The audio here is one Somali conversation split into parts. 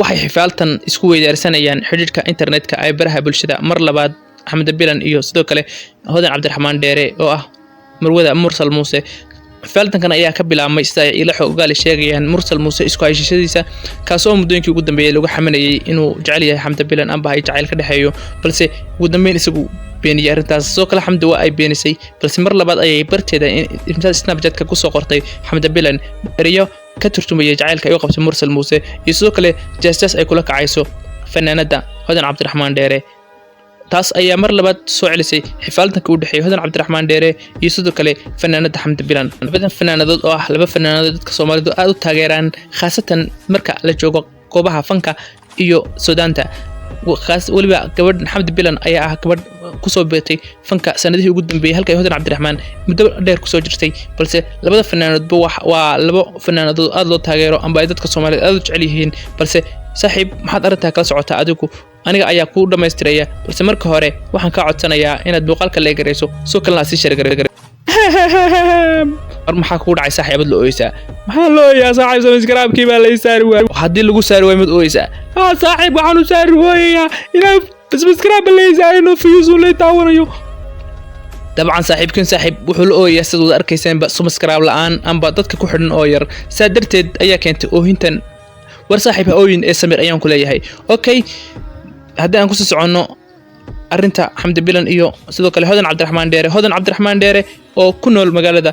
waxay xifaaltan isku weydaarsanayaan xidhiidhka internetka ay baraha bulshada mar labaad xamda bilan iyo sidoo kale hodan cabdiraxmaan dheere oo ah marwada mursal muuse xifaaltankan ayaa ka bilaabmay sida ay ila xogaal sheegayaan mursal muuse isku hayshadiisa kaasoo muddooyinkii ugu dambeeyay lagu xamanayay inuu jecel yahay xamda bilan amba ay jacayl ka dhaxeeyo balse ugu dambeyn isagu beeniyay arrintaas soo kale xamda waa ay beenisay balse mar labaad ayay barteeda Snapchat-ka ku soo qortay xamda bilan eriyo ka turtumaya jacaylka ay u qabtay mursal muuse iyo sidoo kale jaasjaas ay kula kacayso fanaanada hodan cabdiraxmaan dheere taas ayaa mar labaad soo celisay xifaaltanka u dhaxeeyay hodan cabdiraxmaan dheere iyo sidoo kale fanaanada xamda bilan labadan fanaanadood oo ah laba fanaanadood dadka Soomaalidu aad u taageeraan khaasatan marka la joogo goobaha fanka iyo Suudaanta waliba gabadh xamda bilan ayaa ah gabadh ku soo beetay fanka sanadihii ugu dambeeyay halka hodan cabdiraxmaan muddo dheer ku soo jirtay balse labada fanaanadoodba waa laba fanaanadood aad loo taageero amba ay dadka Soomaaliyeed aad u jecel yihiin balse saaxiib maxaad arrintaa kala socotaa adigu aniga ayaa ku dhameystiraya balse marka hore waxaan ka codsanayaa inaad muuqaalka la eegayso soo kalena si share maxaa ku dhacay saaxiibad la ooyaysaa maxaa loo ooyaa saaxiib subscribe-kii baa la saari waayay haddii lagu saari waayo mid ooyaysaa saaxiib waxaan u saari waayaa inaa subscribe la saarino views la taawanayo dabcan saaxiibkan saaxiib wuxuu la ooyayaa sida wada arkaysaan subscribe la'aan amba dadka ku xidhan oo yar saa darteed ayaa keentay oohintan war saaxiib ooyin ee Samir ayaan ku leeyahay okay haddii aan ku soo socono arrinta xamda bilan iyo sidoo kale hodan cabdiraxmaan dheere oo ku nool magaalada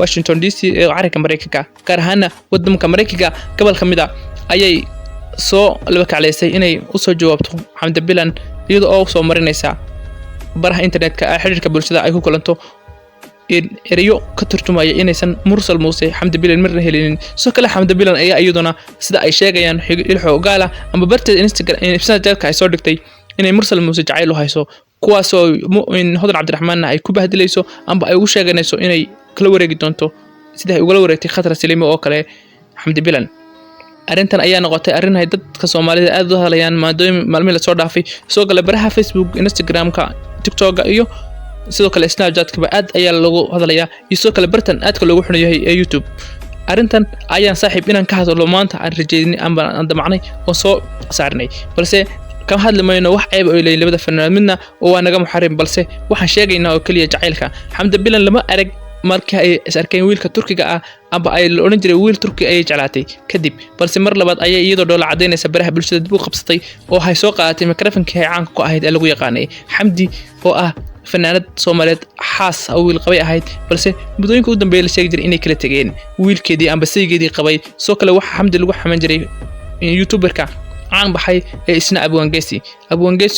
Washington DC ee qaranka Mareykanka gaar ahaan waddanka Mareykanka gobol kamid ah ayay soo laba kacleysay inay u soo jawaabto xamda bilan iyadoo oo soo marinaysa baraha internetka ee xiriirka bulshada ay ku kulanto eriyo ka turtumaya inaysan mursal muuse xamda bilan marna helinin soo kale xamda bilan ayaa iyaduna sida ay sheegayaan ilxo gaala amba barteed Instagram Snapchat-ka ay soo dhigtay inay mursal muuse jacayl u hayso kuwaasoo hodan cabdiraxmaanna ay ku bahdilayso amba ay ugu sheeganayso inay kala wareegi doonto sida ay ugala wareegtay Khatar Saliimo oo kale xamda bilan arrintan ayaa noqotay arrin ay dadka Soomaalida aad u hadlayaan maalmihi la soo dhaafay soo kale baraha Facebook Instagram-ka TikTok iyo sidoo kale Snapchat-ka aad ayaa lagu hadlayaa iyo sidoo kale bartan aadka loogu xun yahay ee YouTube arrintan ayaan saaxiib inaan ka hadlo maanta aan rajeynay amba aan damacnay oo soo saarnay balse kama hadlamayno wax ceeb oo leeyahay labada fanaanad midna oo waa naga muxarim balse waxaan sheegaynaa oo kaliya jacaylka xamda bilan lama arag markii ay arkeen wiilka Turkiga ah amba ay la oran jiray wiil Turki ay jeclaatay kadib balse mar labaad ayay iyadoo dhoola cadeynaysa baraha bulshada dib u qabsatay oo hay soo qaadatay mikrofonkii ay caan ku ahayd ee lagu yaqaanay xamdi oo ah fanaanad Soomaaliyeed xaas oo wiil qabay ahayd balse muddooyinka u dambeeyay la sheegay jiray inay kala tageen wiilkeedii amba saygeedii qabay soo kale waxa xamdi lagu xaman jiray YouTuber-ka caan baxay ee isna abwaangeesi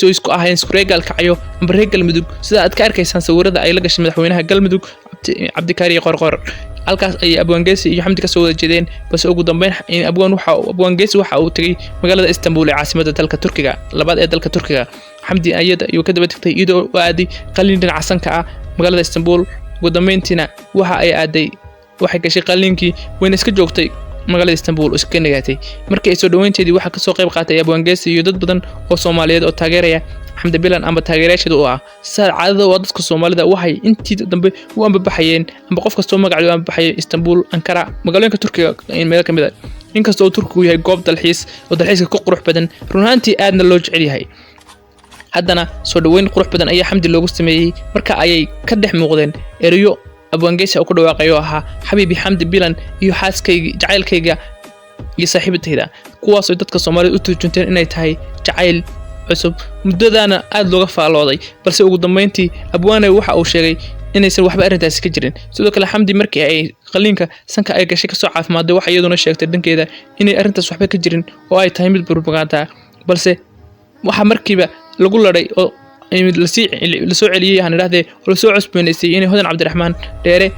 oo isku ahayn Sureegal kacayo amba reegal mudug sida aad ka arkaysaan sawirada ay la gashay madaxweynaha galmudug Cabdikaari Qorqor halkaas ay abwaangeesi iyo xamdi ka soo wada jeedeen balse ugu dambeyn abwaangeesi waxa uu tagay magaalada Istanbul ee caasimadda dalka Turkiga labaad ee dalka Turkiga xamdi ayada iyo ka daba tagtay iyadoo aaday qalin dhinaca sanka ah magaalada Istanbul ugu dambeyntiina waxa ay aaday waxay gashay qalinkii wayna iska joogtay magaalada Istanbul iska nagaatay markii ay soo dhaweynteedii waxa ka soo qayb qaatay abwaangeesi iyo dad badan oo Soomaaliyeed oo taageeraya xamda bilan amba taageerayaasheedu oo ah saacadada oo dadka Soomaalida waxay intii dambe u ambabaxayeen amba qof kasta oo magaciisa ambabaxay Istanbul Ankara magaalooyinka Turkiga meel kamid ah inkastoo uu Turkigu yahay goob dalxiis oo dalxiiska ku qurux badan runtii aadna loo jecel yahay haddana soo dhaweyn qurux badan ayaa xamdi loogu sameeyay marka ayay ka dhex muuqdeen eriyo abwaangeesi oo ku dhawaaqayo ahaa xabiibi xamdi bilan iyo xaaskayga jacaylkayga iyo saaxiibtayda kuwaas oo dadka Soomaaliyeed u turjunteen inay tahay jacayl cusub muddadana aad looga faalooday balse ugu dambeyntii abwaanay waxa uu sheegay inaysan waxba arrintaasi ka jirin sidoo kale xamdi markii ay qalinka sanka ay gashay ka soo caafimaaday waxa iyaduna sheegtay dhankeeda inay arrintaas waxba ka jirin oo ay tahay mid propaganda balse waxa markiiba lagu laday oo la soo celiyay aan idhaahdee oo la soo cusboonaysay inay hodan cabdiraxmaan dheere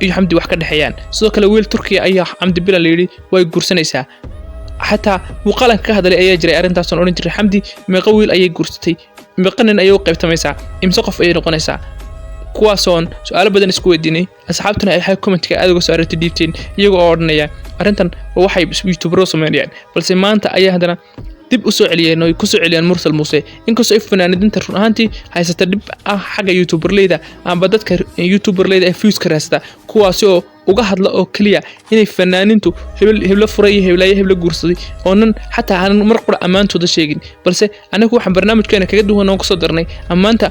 iyo xamdi wax ka dhaxeeyaan sidoo kale wiil Turkiga ayaa xamdi bilan la yiri way guursanaysaa حتى وقالن كهذا اللي أيجري أرنتا صن أورنجري حمدي مقويل أي جورستي مقنن أيو قيبت ميسا إمسقف أي نقنيسا كواسون سؤال بدن اسكو ديني أصحابتنا أي حاجة كومنت كأدو سؤال تديتين يجو أورنيا أرنتن وحي يوتيوبرو سميريان بس ما أنت أي هذا dib u soo celiyeen oo ku soo celiyeen mursal muuse inkastoo ay fanaanadinta run ahaantii haysata dib xagga youtuberleyda amba dadka youtuberleyda ee views ka raasta kuwaas oo uga hadla oo kaliya inay fanaanintu hebla furay hebla guursaday oonan xataa aan mar qura amaantooda sheegin balse anagu waxaan barnaamijkeena kaga duwan oo soo darnay amaanta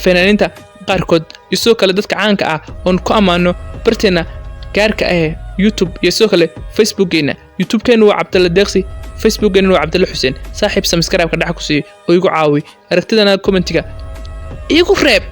fanaaninta qaarkood isoo kale dadka caanka ah oo ku amaano barteena gaarka ah YouTube iyo soo kale Facebookgeena YouTube-keena waa Cabdalla Deeqsi Facebook-geena waa Cabdalla Xuseen saaxiib subscribe ka dhax ku sii oo igu caawi aragtidana commentiga igu reeb